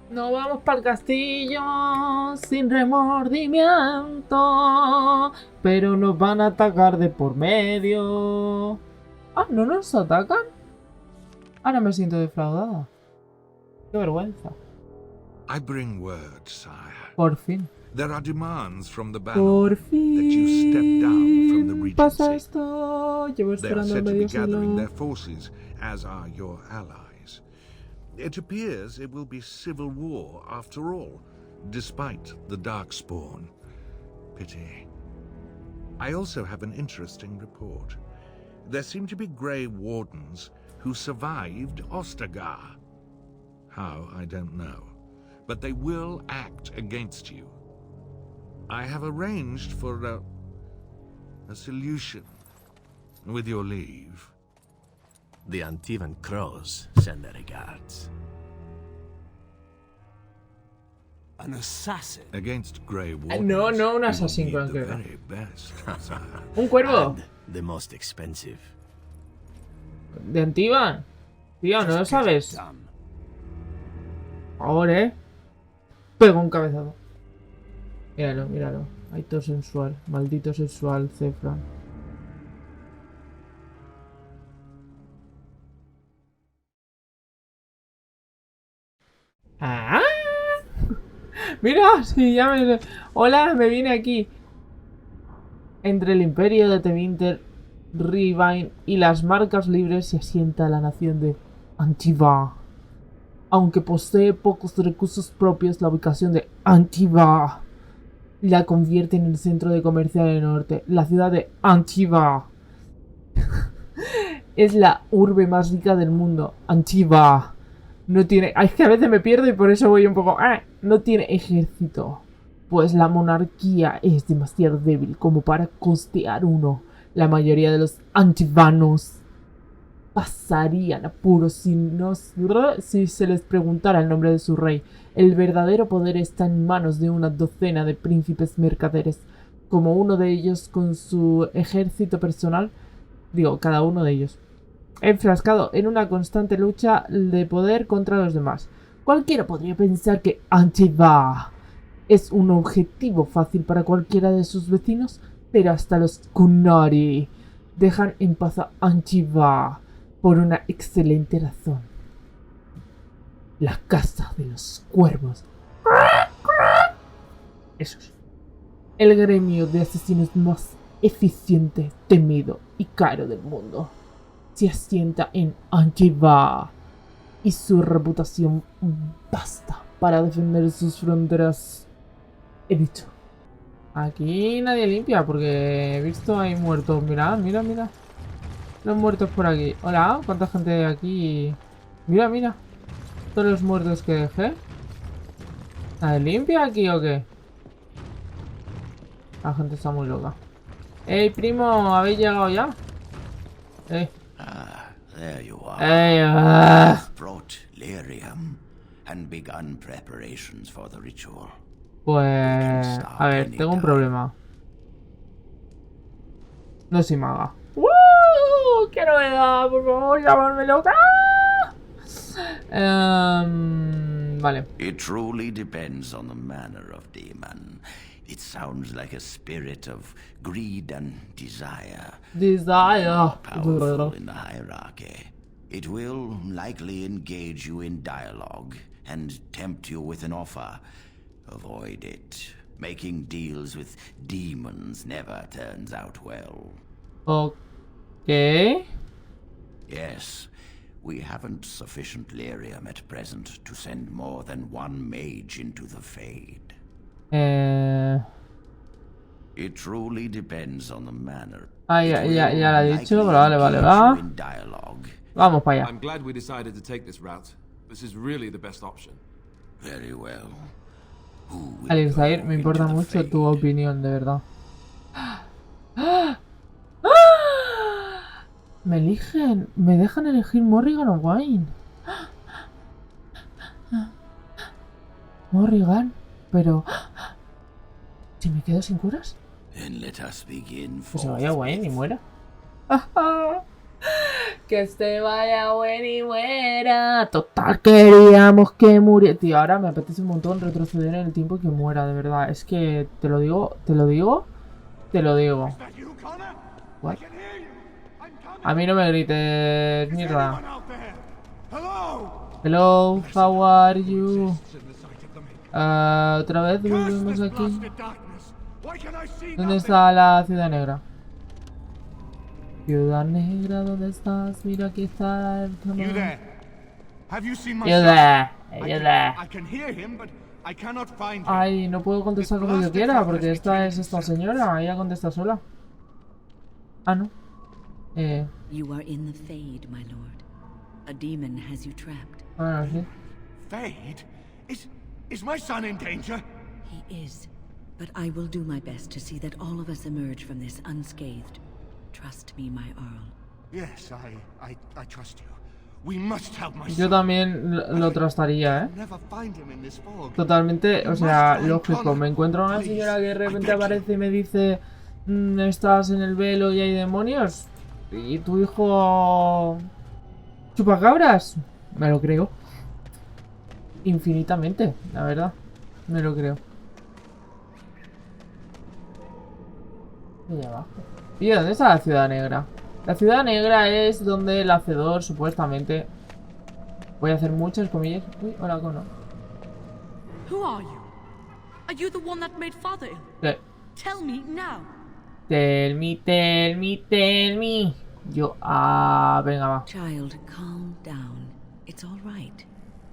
No vamos para el castillo sin remordimiento, pero nos van a atacar de por medio. Ah, ¿no nos atacan? Ahora me siento defraudada. Qué vergüenza. I bring word, sire. Por fin. There are demands from the Por Banner that you step down from the fin pasa Regency. esto. Llevo They are esperando said to be medio gathering siglo. their forces, as are your allies. It appears it will be civil war after all, despite the Darkspawn. Pity. I also have an interesting report. There seem to be Grey Wardens who survived Ostagar. How, I don't know. But they will act against you. I have arranged for a solution, with your leave. The Antivan crows send their regards. An assassin? Against Grey Wardens, No, no un you will asesino need the cualquiera. very best, sire. Un cuervo. And the most expensive. De Antivan. Tío, no lo Just get it sabes. done. Ahora, pego un cabezazo. Míralo, míralo. Ay, todo sensual. Maldito sensual, Cefran. ¡Ah! Mira, sí, ya me... Hola, me vine aquí. Entre el imperio de Tevinter, Rivain y las marcas libres se asienta la nación de Antiva. Aunque posee pocos recursos propios, la ubicación de Antiva la convierte en el centro de comercio del norte. La ciudad de Antiva es la urbe más rica del mundo. Antiva no tiene... Es que a veces me pierdo y por eso voy un poco... No tiene ejército, pues la monarquía es demasiado débil como para costear uno. La mayoría de los antivanos pasarían apuros si se les preguntara el nombre de su rey. El verdadero poder está en manos de una docena de príncipes mercaderes, como uno de ellos con su ejército personal, cada uno de ellos, enfrascado en una constante lucha de poder contra los demás. Cualquiera podría pensar que Antiva es un objetivo fácil para cualquiera de sus vecinos, pero hasta los Kunari dejan en paz a Antiva por una excelente razón. La casa de los cuervos. Esos. El gremio de asesinos más eficiente, temido y caro del mundo se asienta en Antiva y su reputación basta para defender sus fronteras. He dicho. Aquí nadie limpia porque he visto ahí muertos. Mira, mira, mira. Los muertos por aquí. Hola, ¿cuánta gente hay aquí? Mira, mira. Todos los muertos que dejé. ¿Nadie limpia aquí o qué? La gente está muy loca. ¡Ey, primo! ¿Habéis llegado ya? Ah, there you are. ¡Ey! Brought lyrium and begun preparations for the ritual. Pues... A ver, tengo un problema. No soy maga. ¡Woo! ¡Qué novedad! Por favor, llamarme loca. Vale. It truly depends on the manner of demon. It sounds like a spirit of greed and desire. Desire. Powerful in the hierarchy. It will likely engage you in dialogue and tempt you with an offer. Avoid it. Making deals with demons never turns out well. Okay. Yes, we haven't sufficient lyrium at present to send more than one mage into the Fade. It truly depends on the manner. Ya lo he dicho, vale, va. Vamos para allá. I'm glad we decided to take this route. This is really the best option. Very well. Who will Alexair, go me importa into the mucho tu Fade? opinión, de verdad. Me eligen, me dejan elegir Morrigan o Wayne. Morrigan, pero... ¿Si me quedo sin curas? Then let us begin Que se vaya Wayne y forthwith. muera. Que se vaya bueno y muera. Total, queríamos que muriera. Tío, ahora me apetece un montón retroceder en el tiempo y que muera, de verdad. Es que te lo digo. What? A mí no me grites, mierda. Hello, how are you? Otra vez volvemos aquí. ¿Dónde está la ciudad negra? Ciudad negra, ¿dónde estás? Mira, aquí está el You camarón. there? Have you seen my You son? there, I you can- there. I can hear him, but I cannot find him. Ay, no puedo contestar como yo quiera, porque esta es esta señora. Ella contesta sola. Ah, no. You are in the Fade, my lord. A demon has you trapped. Bueno, sí. Fade? Is my son in danger? He is. But I will do my best to see that all of us emerge from this unscathed. Trust me, my Earl. Yes, I trust you. We must help my Yo son. también lo trastaría, ¿eh? Never find him in this fog. Totalmente, o sea, lógico. Me encuentro a una señora que de repente aparece y me dice: estás en el velo y hay demonios. ¿Y tu hijo chupacabras? Me lo creo. Infinitamente, la verdad. Me lo creo. Y abajo. ¿Y dónde está la ciudad negra? La ciudad negra es donde el hacedor supuestamente... Voy a hacer muchas comillas. Uy, hola, cono. Who are you? Are you the one that made father ill? ¿Qué? Tell me now. Tell me. Yo, venga, va. Child, calm down. It's all right.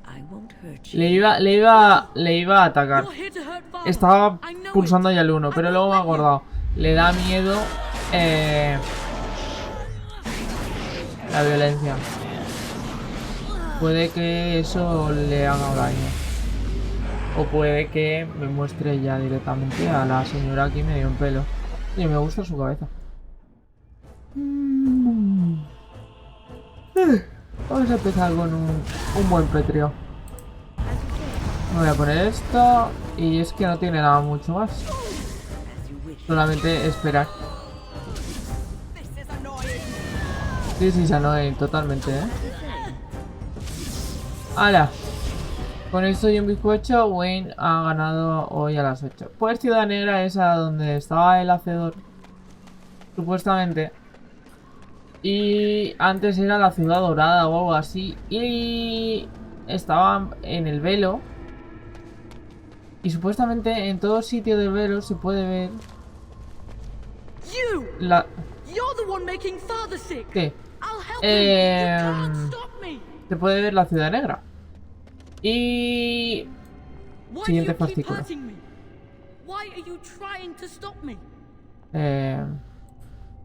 I won't hurt you. Le iba a atacar. You're here to hurt father. Estaba I know pulsando it. ya el 1, pero luego me he acordado. Le da miedo la violencia. Puede que eso le haga daño. O puede que me muestre ya directamente a la señora aquí medio en pelo. Y me gusta su cabeza. Vamos a empezar con un buen petrio. Me voy a poner esto. Y es que no tiene nada mucho más. Solamente esperar. Sí, se annoying, totalmente, ¡Hala! Con esto y un bizcocho, Wayne ha ganado hoy a las 8. Pues Ciudad Negra es a donde estaba el hacedor. Supuestamente. Y antes era la Ciudad Dorada o algo así. Y estaban en el velo. Y supuestamente en todo sitio del velo se puede ver You! la... You're the one making father sick. ¿Qué? I'll help you. You can't stop me. Se puede ver la Ciudad Negra. Y... Why do Siguiente you keep fascículo. hurting me? Why are you trying to stop me?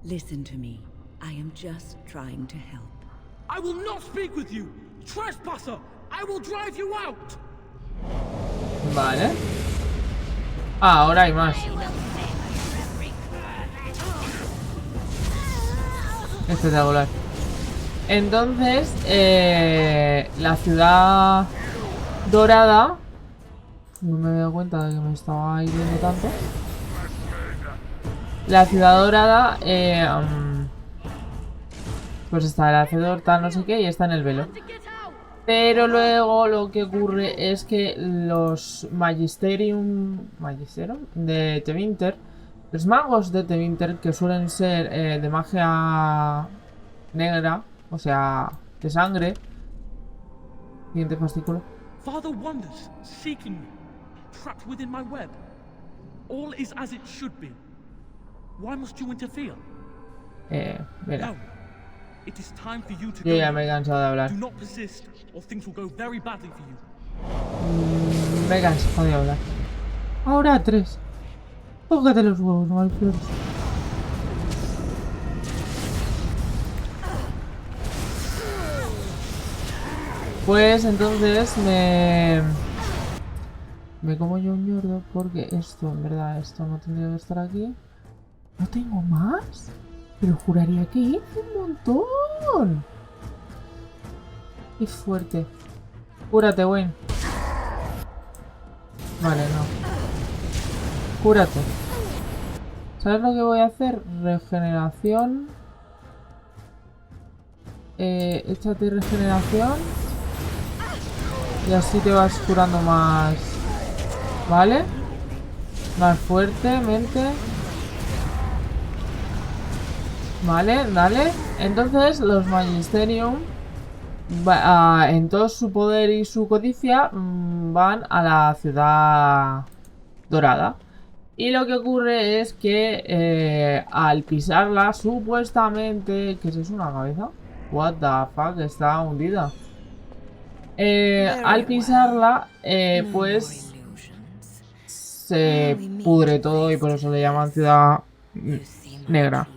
Listen to me. I am just trying to help. I will not speak with you. Trespasser! I will drive you out. Vale. Ah, ahora hay más. Espectacular. Entonces, la ciudad dorada... No me había dado cuenta de que me estaba hiriendo tanto. La ciudad dorada, pues está el hacedor, tal, no sé qué, y está en el velo. To get out. Pero luego lo que ocurre es que los Magisterium de Tevinter, los magos de Tevinter, que suelen ser de magia negra, o sea, de sangre. Siguiente fascículo. Father wanders, seeking me, trapped within my web. All is as it should be. Why must you interfere? Mira, No. It is time for you to yo go. ya me he cansado de hablar. Do not persist, or things will go very badly for you. Me he cansado de hablar. Ahora 3. Tócate los huevos, malflores. Pues entonces me como yo un ñordo porque esto, en verdad, esto no tendría que estar aquí. ¿No tengo más? Pero juraría que hice un montón. Qué fuerte. Cúrate, Wayne. Vale, no. Cúrate. ¿Sabes lo que voy a hacer? Regeneración. échate regeneración. Y así te vas curando más. ¿Vale? Más fuertemente. Vale, dale. Entonces los Magisterium, en todo su poder y su codicia, van a la ciudad dorada. Y lo que ocurre es que al pisarla, supuestamente... ¿Qué es eso? ¿Una cabeza? What the fuck, está hundida. Al pisarla, pues se pudre todo y por eso le llaman ciudad negra.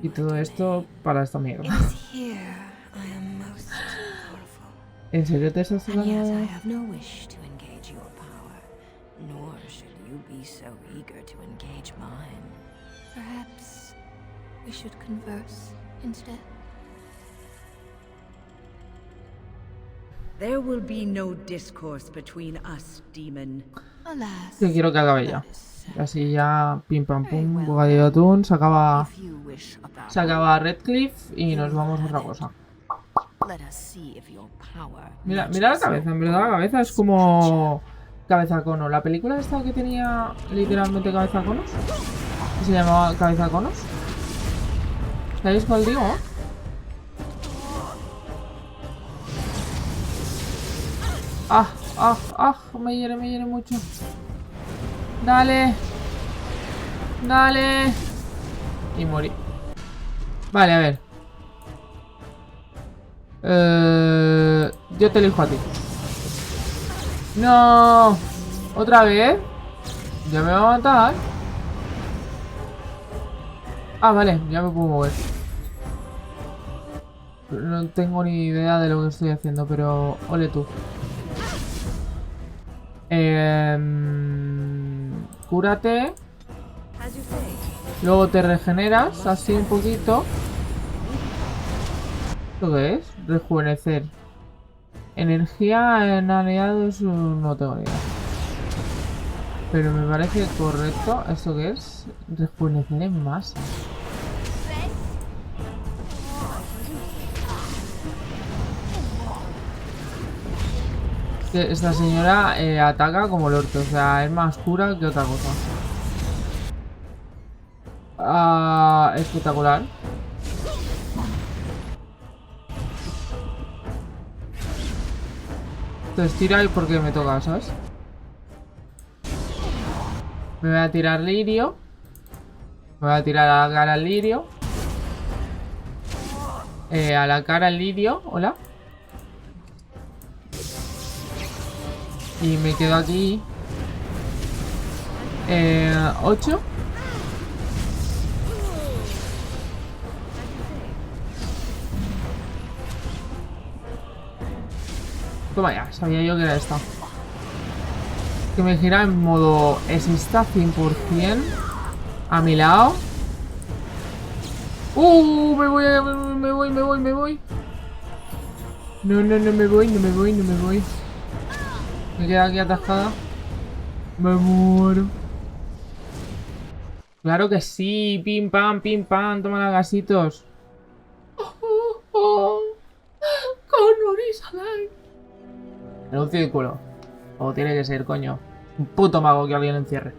Y todo esto para esta mierda. ¿En serio te estás tratando? There will be no discourse between us, demon. Que quiero que acabe ya. Así ya, pim pam pum, bocadillo de atún, se acaba Redcliffe y nos vamos a otra cosa. Mira, mira la cabeza, en verdad la cabeza es como cabeza cono. La película esta que tenía literalmente cabeza conos, que se llamaba cabeza conos. ¿Sabéis cuál digo? Me hiere mucho. Dale. Dale. Y morí. Vale, a ver. Yo te elijo a ti. No. ¿Otra vez? ¿Ya me va a matar? Ah, vale, ya me puedo mover. No tengo ni idea de lo que estoy haciendo, pero... Ole tú. Cúrate. Luego te regeneras, así un poquito. ¿Esto qué es? Rejuvenecer. Energía en aliados no tengo ni idea. Pero me parece correcto. ¿Esto qué es? Rejuvenecer en masa. Esta señora ataca como el orto, o sea, es más oscura que otra cosa. Espectacular. Entonces tira y porque me toca, ¿sabes? Me voy a tirar lirio. Me voy a tirar a la cara al lirio. A la cara al lirio, hola. Y me quedo aquí 8. Toma ya, sabía yo que era esta. Que me gira en modo... ¿Es esta 100% a mi lado? Me voy. No, me voy. Me queda aquí atascada. Me muero. Claro que sí. Pim pam, toma los gasitos. En un círculo. O tiene que ser, coño. Un puto mago que alguien encierre.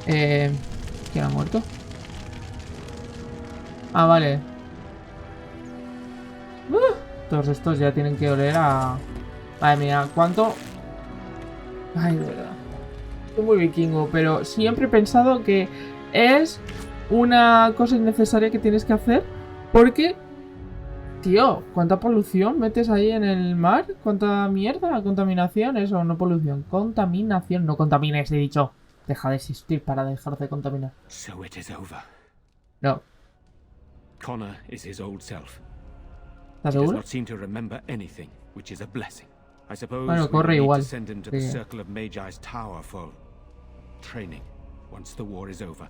¿Quién ha muerto? Ah, vale. Todos estos ya tienen que oler a... Madre mía, ¿cuánto? Ay, de verdad. Soy muy vikingo, pero siempre he pensado que es una cosa innecesaria que tienes que hacer. Porque, tío, ¿cuánta polución metes ahí en el mar? ¿Cuánta mierda? ¿Contaminación? Eso, no polución. Contaminación. No contamines, he dicho. Deja de existir para dejar de contaminar. So it is over. No. Connor is his old self. ¿Estás He does seguro? not seem to remember anything, which is a blessing. I suppose Bueno, we corre will need igual. to send him to the Sí. Circle of Magi's tower for training once the war is over.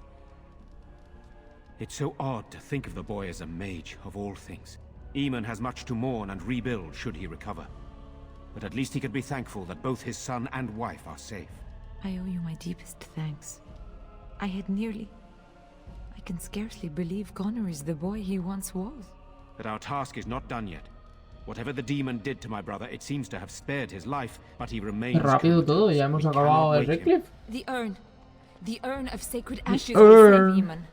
It's so odd to think of the boy as a mage, of all things. Eamon has much to mourn and rebuild should he recover. but at least he could be thankful that both his son and wife are safe. I owe you my deepest thanks. I had nearly... I can scarcely believe Connor is the boy he once was. But our task is not done yet. Whatever the demon did to my brother, it seems to have spared his life, but he remains... Rápido todo, ya hemos acabado el Redcliffe. The urn. The urn of sacred ashes will save Eamon.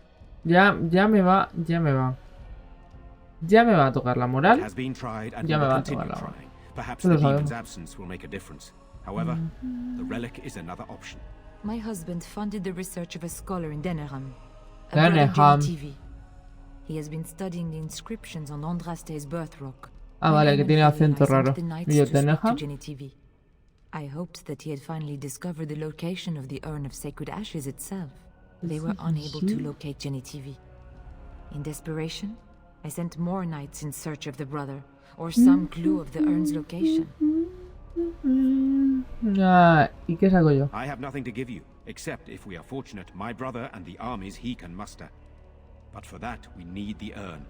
Ya me va a tocar la moral. Ya me va a tocar la moral. Perhaps the demon's absence will make a difference. However, the relic is another option. My husband funded the research of a scholar in Deneham. Deneham. He has been studying the inscriptions on Andraste's birth rock. Ah, vale, que tiene acento raro. ¿Y yo Deneham? I hoped that he had finally discovered the location of the urn of sacred ashes itself. They were unable to locate Genitivi. In desperation, I sent more knights in search of the brother, or some clue of the urn's location. ¿Y qué saco yo? I have nothing to give you, except if we are fortunate, my brother and the armies he can muster. But for that, we need the urn.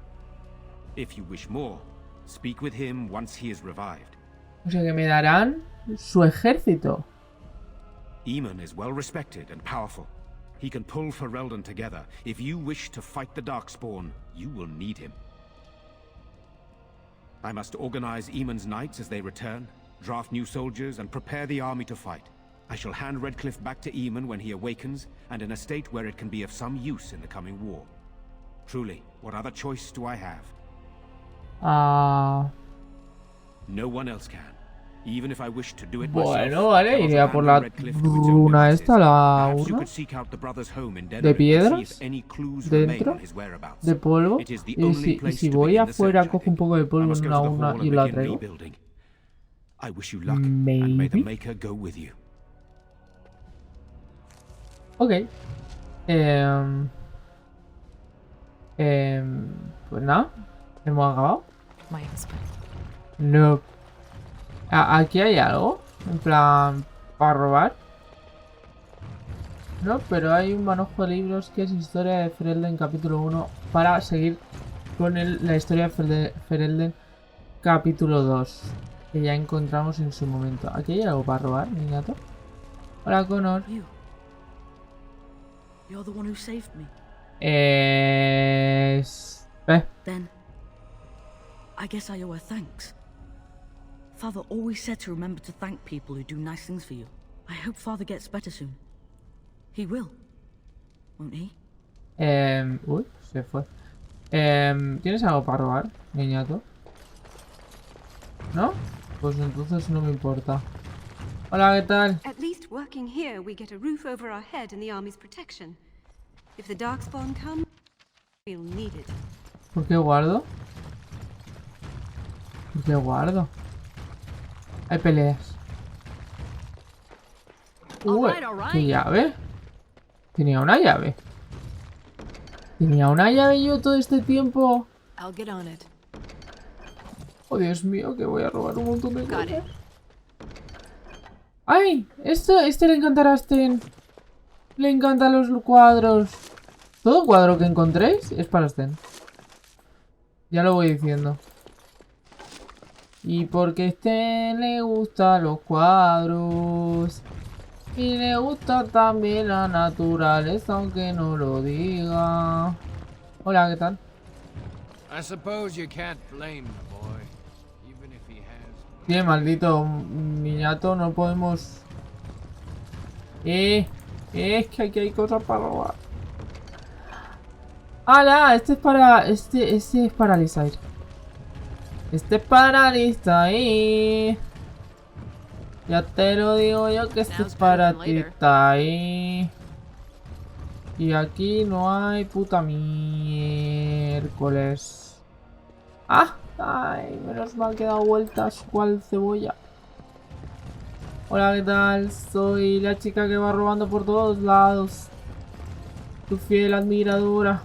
If you wish more, speak with him once he is revived. O sea que me darán su ejército. Eamon is well respected and powerful. He can pull Ferelden together. If you wish to fight the Darkspawn, you will need him. I must organize Eamon's knights as they return, draft new soldiers, and prepare the army to fight. I shall hand Redcliffe back to Eamon when he awakens, and in a state where it can be of some use in the coming war. Truly, what other choice do I have? No one else can. Even if I wish to do it myself. Bueno, vale, iré a por la runa esta, la 1 de piedras, dentro, de polvo, y si voy afuera cojo un poco de polvo en una y la traigo. Maybe. Ok. Pues nada, hemos acabado. No. ¿Aquí hay algo? En plan, ¿para robar? No, pero hay un manojo de libros que es historia de Ferelden capítulo 1 para seguir con la historia de Ferelden capítulo 2 que ya encontramos en su momento. ¿Aquí hay algo para robar, niñato? Hola, Connor. You're the one who saved me. Then, I guess I owe her thanks. Father always said to remember to thank people who do nice things for you. I hope Father gets better soon. He will, won't he? Uy, se fue. ¿Tienes algo para robar, niñato? ¿No? Pues entonces no me importa. Hola, ¿qué tal? At least working here, we get a roof over our head and the army's protection. If the Darkspawn come, we'll need it. ¿Por qué guardo? ¿Por qué guardo? Hay peleas. Uy, ¿qué llave? Tenía una llave. Tenía una llave yo todo este tiempo. Oh, Dios mío, que voy a robar un montón de cosas. ¡Ay! Este le encantará a Sten. Le encantan los cuadros. Todo cuadro que encontréis es para Sten. Ya lo voy diciendo. Y porque a Sten le gustan los cuadros. Y le gusta también la naturaleza, aunque no lo diga. Hola, ¿qué tal? Bien, maldito niñato, no podemos... es que aquí hay cosas para robar. ¡Hala! Este es para... Este es para Lisair. Este es para Lisair. Ya te lo digo yo que este es para ti, ahí. Y aquí no hay puta miércoles. ¡Ah! ¡Ay! Menos mal que he dado vueltas cual cebolla. Hola, ¿qué tal? Soy la chica que va robando por todos lados. Tu fiel admiradora.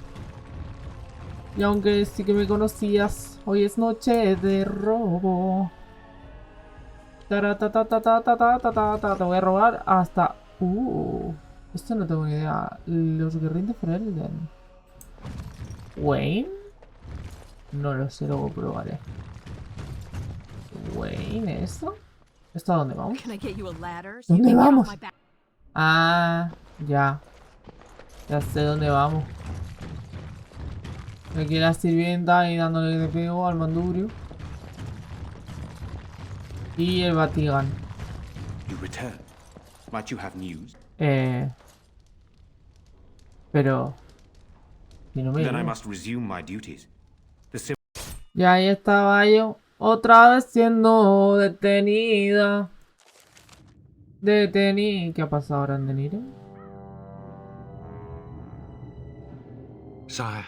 Y aunque sí que me conocías, hoy es noche de robo. Te voy a robar hasta... esto no tengo ni idea. Los guerreros de Ferelden. ¿Wayne? No lo sé, luego probaré. ¿Wayne esto? ¿Esto a dónde vamos? Can I get you a ladder so you ¿Dónde can get off vamos? my back? Ah, ya. Ya sé dónde vamos. Aquí la sirvienta ahí dándole de pego al mandurio. Y el Vaticano. You return. Might you have news? Pero... Y no me Then I digo. must resume my duties. The Y ahí estaba yo, otra vez siendo detenida. ¿Qué ha pasado ahora en Denire? Sire,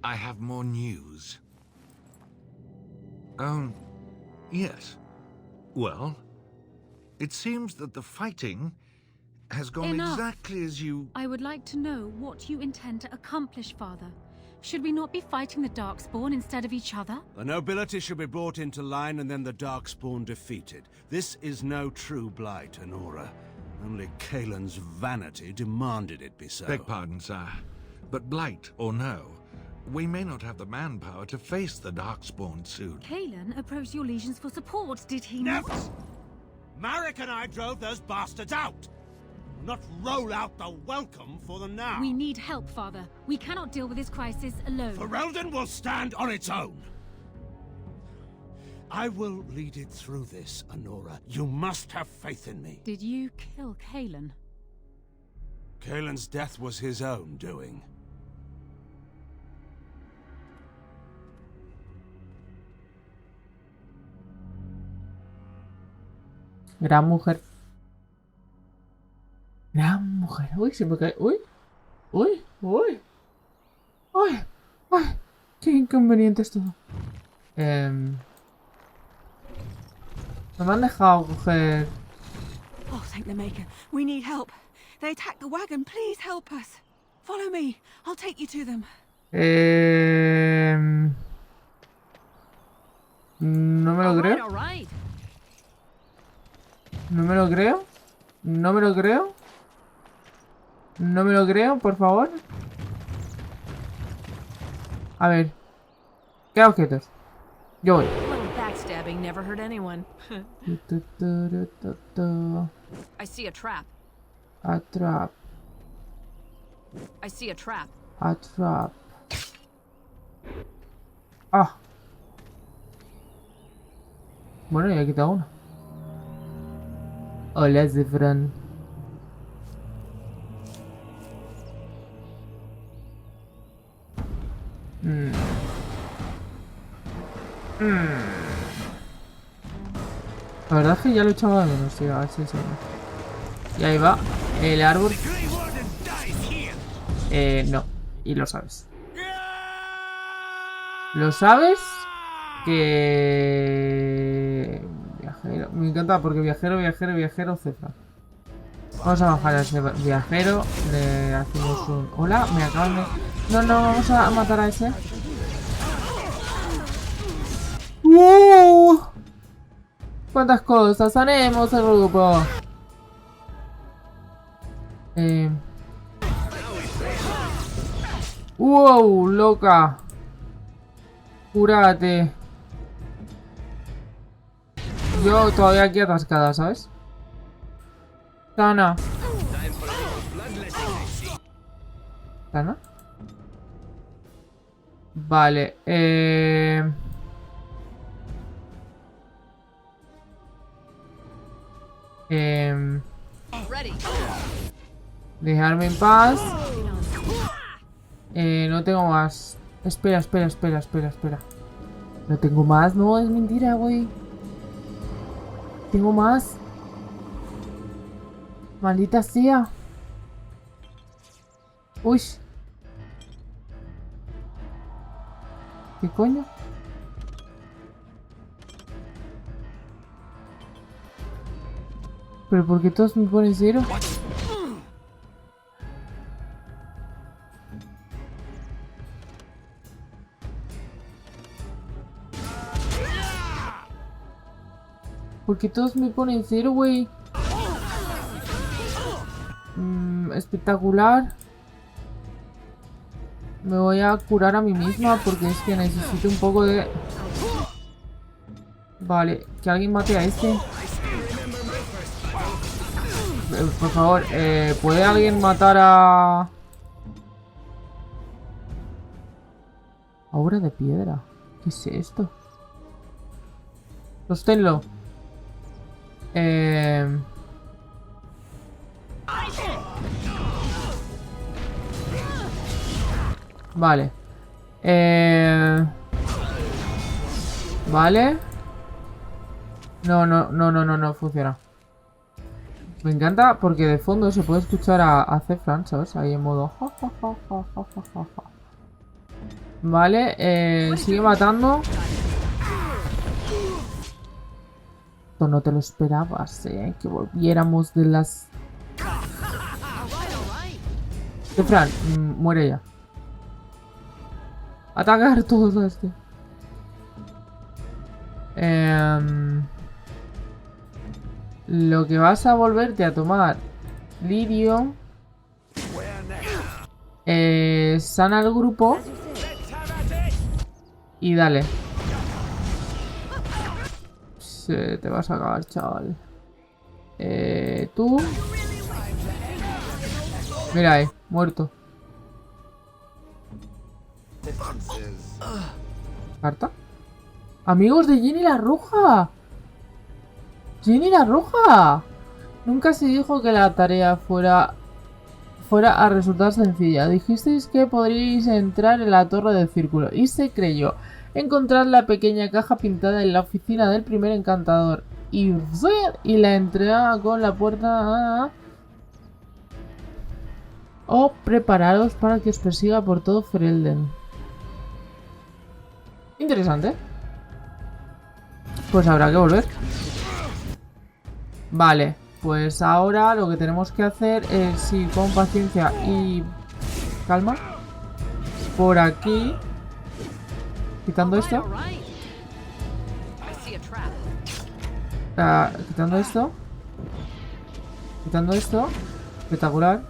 I have more news. Yes. Well, it seems that the fighting has gone Enough. exactly as you... I would like to know what you intend to accomplish, Father. Should we not be fighting the Darkspawn instead of each other? The nobility should be brought into line and then the Darkspawn defeated. This is no true blight, Honora. Only Kaelin's vanity demanded it be so. Beg pardon, sire. But blight or no, we may not have the manpower to face the Darkspawn soon. Kaelin approached your legions for support, did he not? Never! Marek and I drove those bastards out! Not roll out the welcome for them now. We need help, Father. We cannot deal with this crisis alone. Ferelden will stand on its own. I will lead it through this, Honora. You must have faith in me. Did you kill Kaelin? Kaelin's death was his own doing. Gran mujer. Gran mujer. Uy, se me cae. Uy. Uy. Uy. Uy. Uy. Qué inconveniente es todo. No me han dejado coger. Oh, thank the Maker. We need help. They attacked the wagon. Please help us. Follow me. I'll take you to them. No me lo creo. No me lo creo. No me lo creo. No me lo creo, por favor. A ver. ¿Qué objetos? Yo voy. Backstabbing never hurt anyone. I see a trap. A trap. I see a trap. A trap. Ah. Bueno, ya he quitado uno. Hola, Zefran. La verdad es que ya lo he echado de menos, tío. A ver si es eso. Y ahí va. El árbol. No. Y lo sabes. Lo sabes. Que... Viajero. Me encanta porque viajero, Cefra. Vamos a bajar a ese viajero. Le hacemos un... Hola, me acaban de... No, vamos a matar a ese. ¡Wow! ¿Cuántas cosas haremos el grupo? ¡Wow! Loca. Cúrate. Yo todavía aquí atascada, ¿sabes? Sana. ¿Sana? Vale, dejarme en paz. No tengo más. Espera. No tengo más, no, es mentira, güey. Tengo más. Maldita sea. Uy. ¿Qué coño? ¿Pero por qué todos me ponen cero? ¿Por qué todos me ponen cero, güey? Espectacular. Me voy a curar a mí misma porque es que necesito un poco de... Vale, que alguien mate a este. por favor, ¿puede alguien matar a... Obra de piedra? ¿Qué es esto? Sosténlo. Vale. Vale. No funciona. Me encanta porque de fondo se puede escuchar a Zefran, ¿sabes? Ahí en modo... Vale, sigue matando. Esto no te lo esperabas, que volviéramos de las... Zefran, muere ya. Atacar todos a este. Lo que vas a volverte a tomar lirio. Sana al grupo. Y dale. Te vas a acabar, chaval. Tú. Mira ahí, muerto. ¿Carta? Amigos de Jenny la Roja. ¡Jenny la Roja! Nunca se dijo que la tarea fuera a resultar sencilla. Dijisteis que podríais entrar en la torre del círculo. Y se creyó. Encontrad la pequeña caja pintada en la oficina del primer encantador. Y la entrega con la puerta... O prepararos para que os persiga por todo Ferelden. Interesante. Pues habrá que volver. Vale, pues ahora lo que tenemos que hacer es ir con paciencia y calma. Por aquí. Quitando esto. Quitando esto. Quitando esto. Espectacular.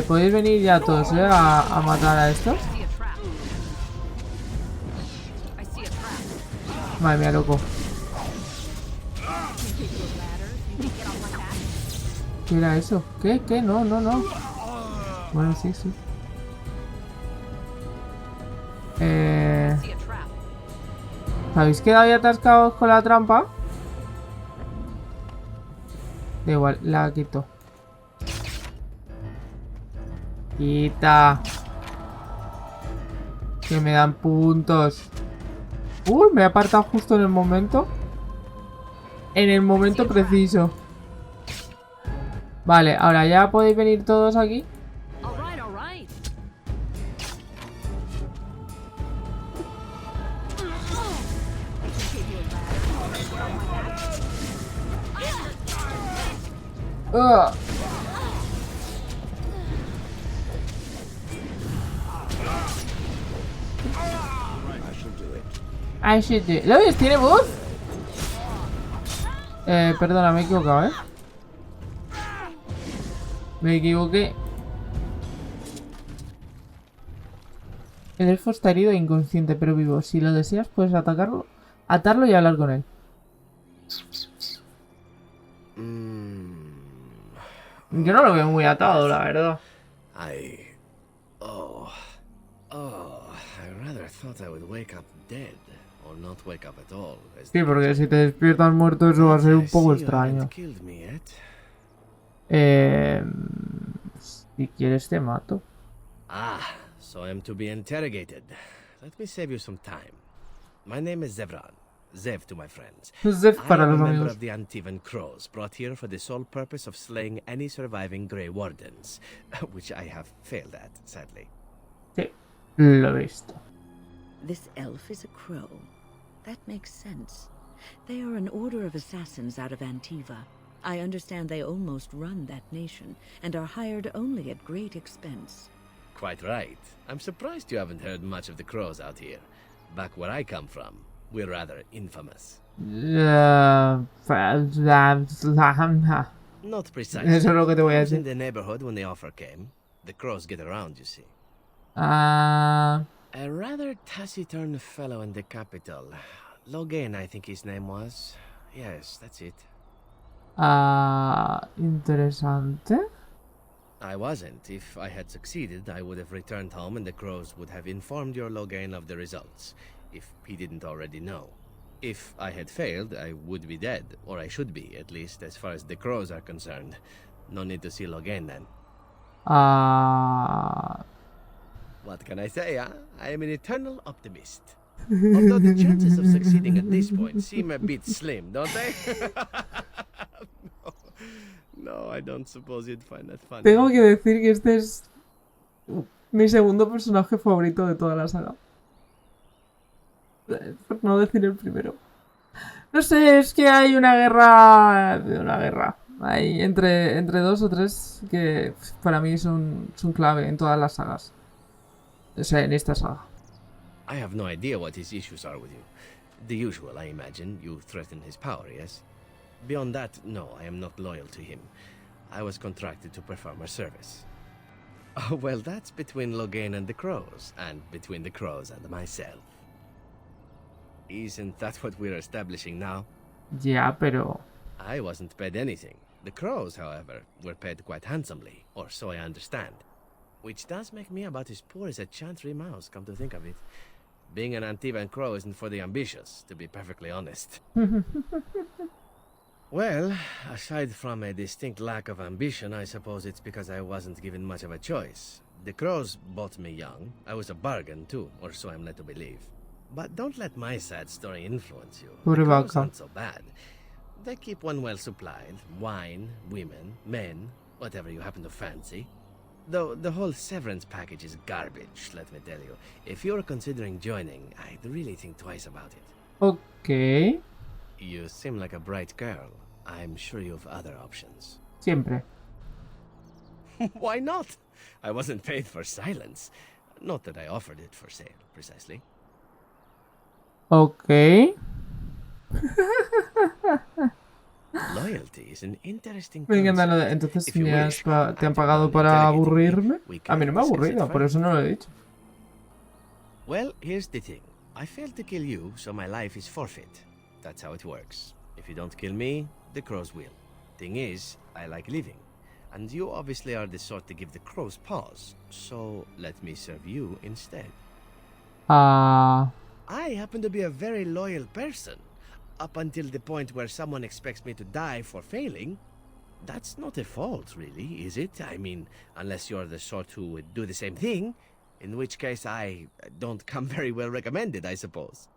Podéis venir ya todos, a matar a estos. Madre mía, loco. ¿Qué era eso? ¿Qué? No. Bueno, sí. ¿Sabéis quedado ahí atascados con la trampa? Da igual, la quito. Quita. Que me dan puntos. Uy, me he apartado justo en el momento. En el momento preciso. Vale, ahora ya podéis venir todos aquí. ¿Lo ves? ¿Tiene voz? Perdona, me he equivocado, Me equivoqué. El elfo está herido e inconsciente, pero vivo. Si lo deseas, puedes atacarlo, atarlo y hablar con él. Yo no lo veo muy atado, la verdad. I rather thought I would wake up dead. Or not wake up at all. Sí, porque si te despiertas muerto eso va a ser un poco extraño. Si quieres te mato. So I'm to be interrogated. Let me save you some time. My name is Zevran. Zev to my friends. Zev para los I am a member amigos. of the Antivan Crows, brought here for the sole purpose of slaying any surviving Grey Wardens, which I have failed at, sadly. Sí, lo he visto. This elf is a crow. That makes sense. They are an order of assassins out of Antiva. I understand they almost run that nation, and are hired only at great expense. Quite right. I'm surprised you haven't heard much of the Crows out here. Back where I come from, we're rather infamous. Not precisely. Eso es lo que te voy a I was decir. in the neighborhood when the offer came. The Crows get around, you see. A rather taciturn fellow in the capital. Logain, I think his name was. Yes, that's it. Interesante. I wasn't. If I had succeeded, I would have returned home and the crows would have informed your Logain of the results, if he didn't already know. If I had failed, I would be dead, or I should be, at least as far as the crows are concerned. No need to see Logain then. What can I say, huh? I am an eternal optimist. Although the chances of succeeding at this point seem a bit slim, don't they? No, I don't suppose you'd find that funny. Tengo que decir que este es mi segundo personaje favorito de toda la saga. Por no decir el primero. No sé, es que hay una guerra. Hay entre dos o tres que para mí son clave en todas las sagas. O sea, en esta saga. I have no idea what his issues are with you. The usual, I imagine. You threaten his power, yes? Beyond that, no, I am not loyal to him. I was contracted to perform a service. Oh, well, that's between Logain and the crows, and between the crows and myself. Isn't that what we're establishing now? Yeah, pero... I wasn't paid anything. The crows, however, were paid quite handsomely, or so I understand. Which does make me about as poor as a chantry mouse, come to think of it. Being an Antivan crow isn't for the ambitious, to be perfectly honest. Well, aside from a distinct lack of ambition, I suppose it's because I wasn't given much of a choice. The crows bought me young. I was a bargain, too, or so I'm led to believe. But don't let my sad story influence you. The crows aren't so bad. They keep one well supplied. Wine, women, men, whatever you happen to fancy. Though the whole severance package is garbage, let me tell you. If you're considering joining, I'd really think twice about it. Okay. You seem like a bright girl. I'm sure you have other options. Siempre. Why not? I wasn't paid for silence. Not that I offered it for sale, precisely. Okay. Loyalty is an interesting Me encanta lo de, entonces te han pagado para aburrirme. A mí no me ha aburrido, por eso no lo he dicho. Well, here's the thing. I failed to kill you, so my life is forfeit. That's how it works. If you don't kill me, the crows will. Thing is, I like living. And you obviously are the sort to give the crows pause. So let me serve you instead. I happen to be a very loyal person. Up until the point where someone expects me to die for failing. That's not a fault, really, is it? I mean, unless you're the sort who would do the same thing. In which case, I don't come very well recommended, I suppose.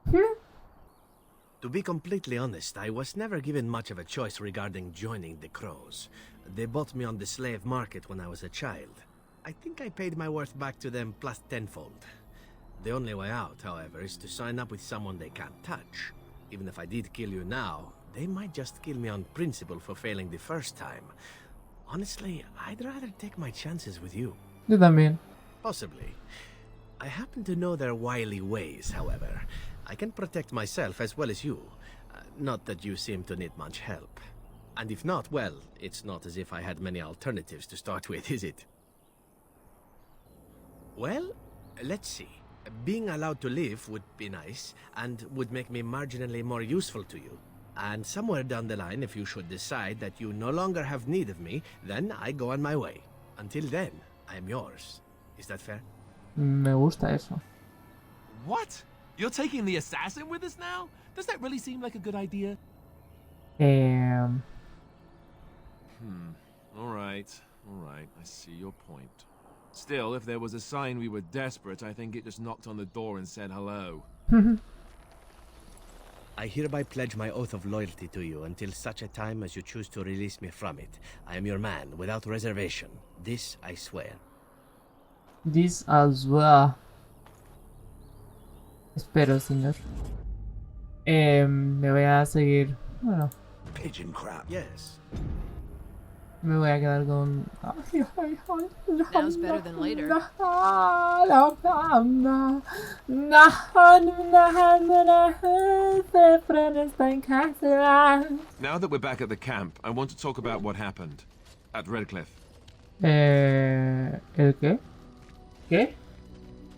To be completely honest, I was never given much of a choice regarding joining the crows. They bought me on the slave market when I was a child. I think I paid my worth back to them plus tenfold. The only way out, however, is to sign up with someone they can't touch. Even if I did kill you now, they might just kill me on principle for failing the first time. Honestly, I'd rather take my chances with you. Yo también. Possibly. I happen to know their wily ways, however. I can protect myself as well as you. Not that you seem to need much help. And if not, well, it's not as if I had many alternatives to start with, is it? Well, let's see. Being allowed to live would be nice, and would make me marginally more useful to you. And somewhere down the line, if you should decide that you no longer have need of me, then I go on my way. Until then, I am yours. Is that fair? Me gusta eso. What? You're taking the assassin with us now? Does that really seem like a good idea? All right. I see your point. Still, if there was a sign we were desperate, I think it just knocked on the door and said hello. I hereby pledge my oath of loyalty to you until such a time as you choose to release me from it. I am your man, without reservation. This I swear. This as well. Espero, señor. Me voy a seguir. Bueno. Pigeon crap. Yes. Me voy a quedar con. Now's better than later. Now that we're back at the camp, I want to talk about what happened at Redcliffe. ¿El qué? ¿Qué?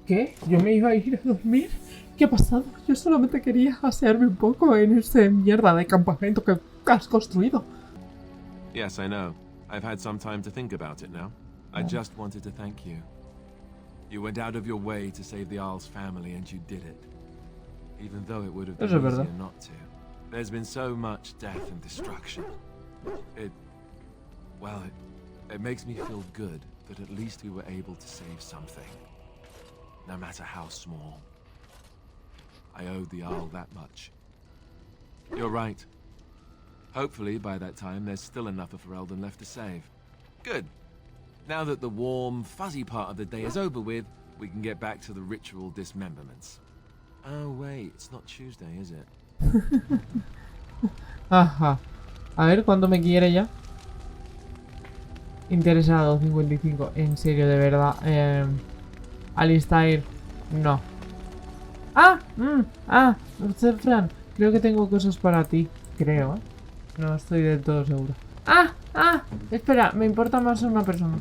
¿Qué? ¿Yo me iba a ir a dormir? ¿Qué ha pasado? Yo solamente quería asearme un poco en ese mierda de campamento que has construido. Yes, I know. I've had some time to think about it now. I just wanted to thank you. You went out of your way to save the Arl's family, and you did it. Even though it would have been easier not to. There's been so much death and destruction. It makes me feel good that at least we were able to save something. No matter how small. I owed the Arl that much. You're right. Hopefully, by that time, there's still enough of Ferelden left to save. Good. Now that the warm, fuzzy part of the day is over with, we can get back to the ritual dismemberments. Oh, wait, it's not Tuesday, is it? Ajá. A ver, ¿cuánto me quiere ya? Interesado, 55. En serio, de verdad. Alistair, no. Fran, creo que tengo cosas para ti. Creo, ¿eh? No estoy del todo seguro. Espera, me importa más una persona.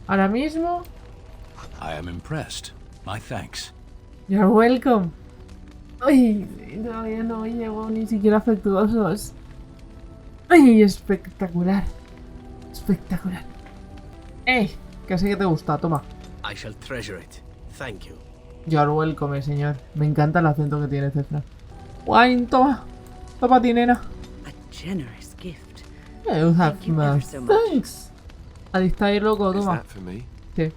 Ahora mismo. I am impressed. My thanks. You're welcome. Ay, todavía no llego ni siquiera afectuosos. Ay, espectacular. Espectacular. ¡Ey! Que sé que te gusta, toma. I shall treasure it. Thank you. You're welcome, señor. Me encanta el acento que tiene Fran. Wine, toma. Toma, nena. A generous gift. You have my thanks. Alistair, loco, toma. Is that for me? Sí.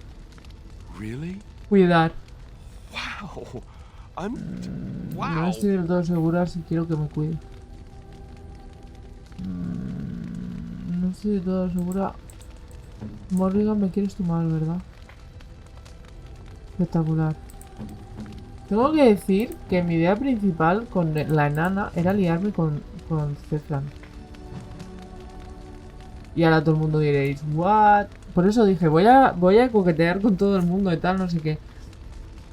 Really? Cuidar. Wow. No estoy del todo segura si quiero que me cuide. No estoy del todo segura. Morrigan, me quieres tu mal, ¿verdad? Espectacular. Tengo que decir que mi idea principal con la enana era liarme con Cefran. Y ahora todo el mundo diréis, ¿what? Por eso dije, voy a coquetear con todo el mundo y tal, no sé qué.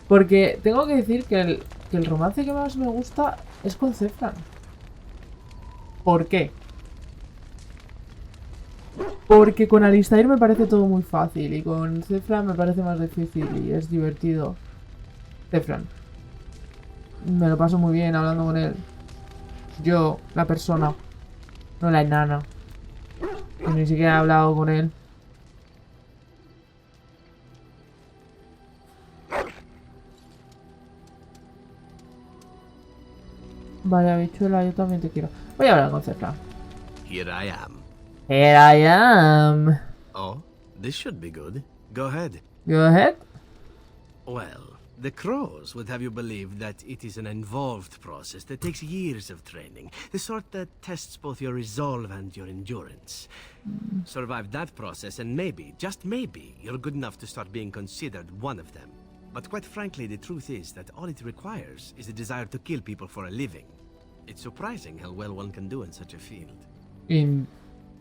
Porque tengo que decir que el romance que más me gusta es con Cefran. ¿Por qué? Porque con Alistair me parece todo muy fácil y con Cefran me parece más difícil y es divertido. Cefran. Me lo paso muy bien hablando con él. Yo, la persona, no la enana. Y ni siquiera he hablado con él. Vale, habichuela, yo también te quiero. Voy a hablar con Cefran. Here I am. Here I am. Oh, this should be good. Go ahead. Go ahead. Well, the crows would have you believe that it is an involved process that takes years of training. The sort that tests both your resolve and your endurance. Survive that process and maybe, just maybe, you're good enough to start being considered one of them. But quite frankly, the truth is that all it requires is a desire to kill people for a living. It's surprising how well one can do in such a field.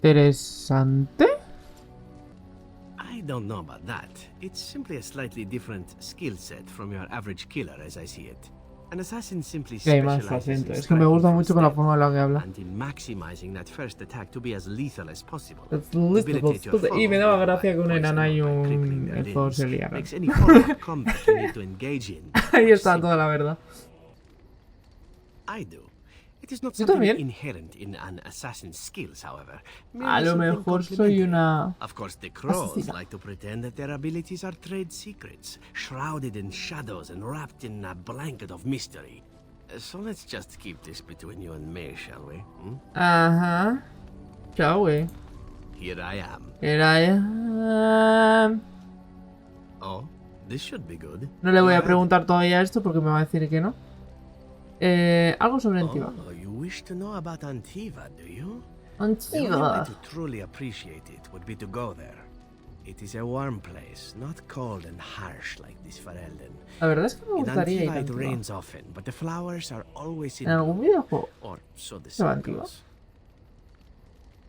Interesante. I don't know about that. It's simply a slightly different skill set from your average killer, as I see it. An assassin simply specializes in es que me gusta mucho con la forma en la que habla. and in maximizing that first attack to be as lethal as possible. Y me daba gracia que una enana y un elfo se liaran. Makes any form of combat you need to engage in. Ahí está toda la verdad. I do. It is not something inherent in an assassin's skills, however. A lo mejor soy una... Of course, the crows like to pretend that their abilities are trade secrets, shrouded in shadows and wrapped in a blanket of mystery. So let's just keep this between you and me, shall we? Ajá. Shall we? Here I am. Here I am. Oh, this should be good. No le voy a preguntar todavía esto porque me va a decir que no. Algo sobre Antigua. Oh, you wish to know about Antigua, do you? Antigua. The only way to truly appreciate it would be to go there. It is a warm place, not cold and harsh like this Ferelden. La verdad es que me gustaría ir a it Antigua. rains often, but the flowers are always in ¿En algún videojuego? Or so the ¿Se va a saying Antigua? goes.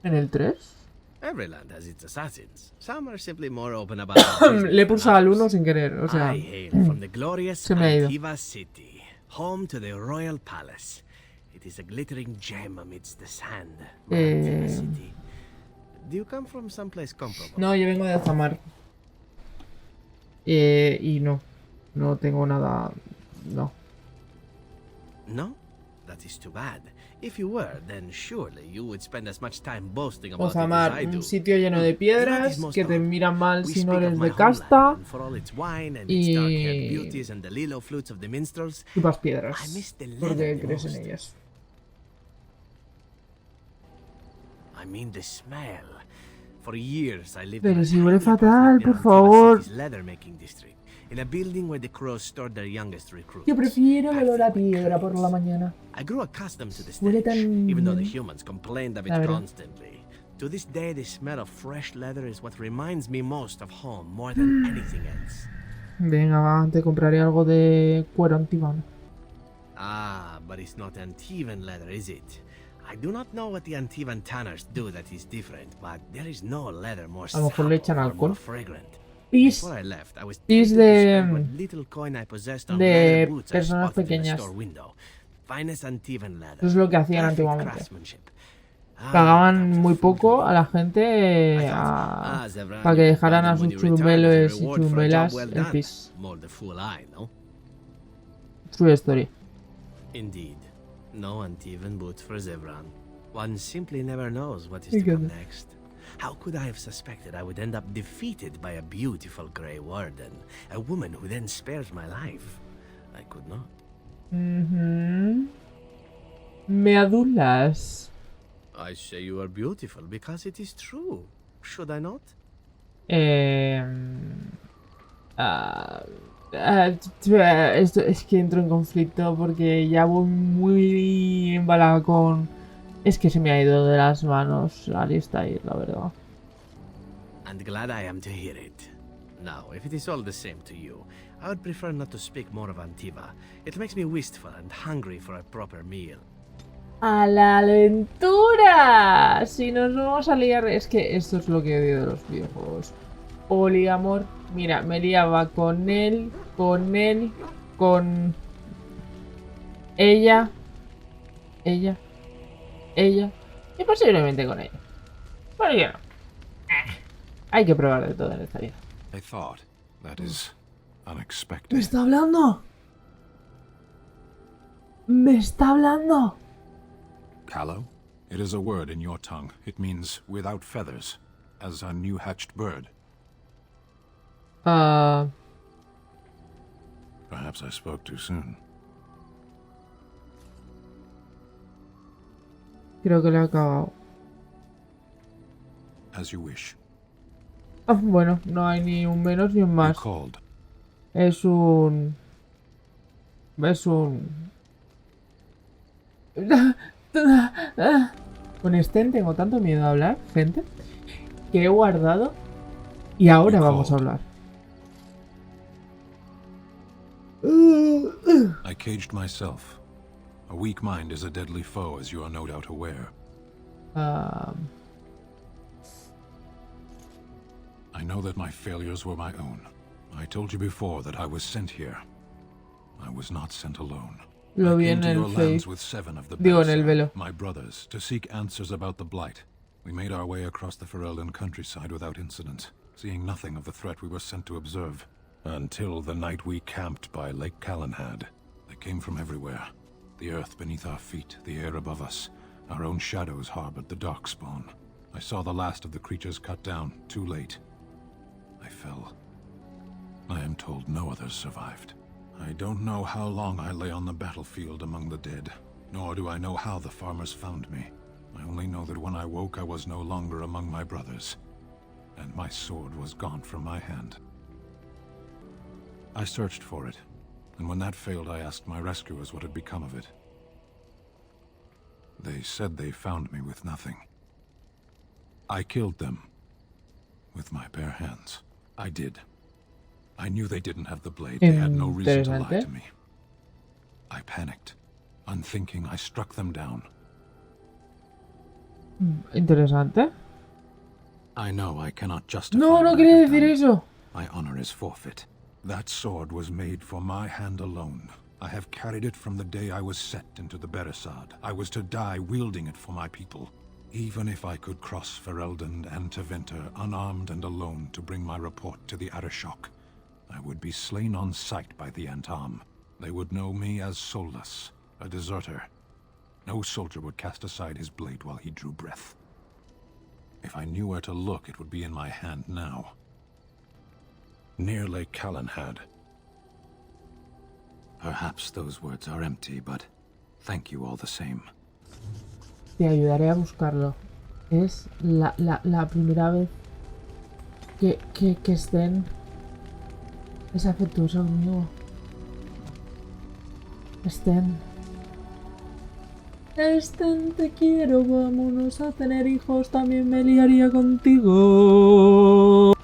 ¿En el 3? Every land has its assassins. Some are simply more open about Le he pulsado al 1 sin querer, o sea... I hail from the glorious se me ha ido. Antigua city. Home to the royal palace. It is a glittering gem amidst the sand. The city. Do you come from someplace comparable? No, yo vengo de Azamar. Y no. No tengo nada... No. No? That is too bad. If you were, then surely you would spend as much time boasting about it as Osamar, I do. un sitio lleno de piedras, que te miran mal si no eres de casta, y chupas piedras, porque crees en ellas. I mean the smell. For years I lived Pero in a si huele tiny fatal, apartment por in favor. City's leather-making district, in a building where the crows stored their youngest recruits. Yo prefiero el olor a piedra por la mañana. I grew accustomed to the Huele stench, tan even though the bien. humans complained of it La verdad. constantly. To this day, the smell of fresh leather is what reminds me most of home, more than anything else. Venga, va, te compraré algo de cuero antiguo. Ah, but it's not Antivan leather, is it? I do not know what the Antivan tanners do that is different, but there is no leather more A lo mejor le echan supple or more alcohol. fragrant. Pis, Before I left, I was pis tempted to spend what little coin I possessed on leather boots I personas spotted in a pequeñas. store window. Finest Antivan leather. Eso es lo que hacían Perfect antiguamente. craftsmanship. Pagaban muy poco a la gente para que dejaran a sus churumelos y churumelas en pis. More the fool I, no? True story. Indeed. No Antivan boots for Zevran. One simply never knows what is to come next. How could I have suspected I would end up defeated by a beautiful grey warden, a woman who then spares my life? I could not. Me adulas. I say you are beautiful because it is true. Should I not? Esto es que entro en conflicto porque ya voy muy embalado con... Es que se me ha ido de las manos la lista ahí, la verdad. And glad I am to hear it. Now, if it is all the same to you, I would prefer not to speak more of Antiva. It makes me wistful and hungry for a proper meal. ¡A la aventura! Si nos vamos a liar... Es que esto es lo que odio de los videojuegos. Poliamor. Mira, me liaba con él, con ella, y posiblemente con ella. ¿Por qué no? Hay que probar de todo en esta vida. I thought. That is ¿Me unexpected. está hablando? ¿Me está hablando? Callow? It is a word in your tongue. It means without feathers, as a new hatched bird. Perhaps I spoke too soon. Creo que le he cagado. As you wish. Ah, bueno, no hay ni un menos ni un más. Called. Es un... Con Sten tengo tanto miedo a hablar, gente, que he guardado y ahora vamos a hablar. I caged myself. A weak mind is a deadly foe, as you are no doubt aware. I know that my failures were my own. I told you before that I was sent here. I was not sent alone. Lo vi I en came to el your lands with 7 of the Digo, en el Bersark, velo. my brothers, to seek answers about the Blight. We made our way across the Ferelden countryside without incident, seeing nothing of the threat we were sent to observe. Until the night we camped by Lake Calenhad. They came from everywhere. The earth beneath our feet, the air above us. Our own shadows harbored the Darkspawn. I saw the last of the creatures cut down, too late. I fell. I am told no others survived. I don't know how long I lay on the battlefield among the dead, nor do I know how the farmers found me. I only know that when I woke I was no longer among my brothers, and my sword was gone from my hand. I searched for it, and when that failed I asked my rescuers what had become of it. They said they found me with nothing. I killed them with my bare hands. I did. I knew they didn't have the blade. They had no reason to lie to me. I panicked. Unthinking, I struck them down. Interesante. I know I cannot justify. No quería decir eso. My honor is forfeit. That sword was made for my hand alone. I have carried it from the day I was set into the Beresad. I was to die wielding it for my people. Even if I could cross Ferelden and Tevinter unarmed and alone to bring my report to the Arashok, I would be slain on sight by the Antam. They would know me as soulless, A deserter. No soldier would cast aside his blade while he drew breath. If I knew where to look, it would be in my hand now. Near Lake Calenhad. Perhaps those words are empty, but thank you all the same. Te ayudaré a buscarlo. Es la primera vez que Sten es afectuoso conmigo. Sten, te quiero, vámonos a tener hijos, también me liaría contigo.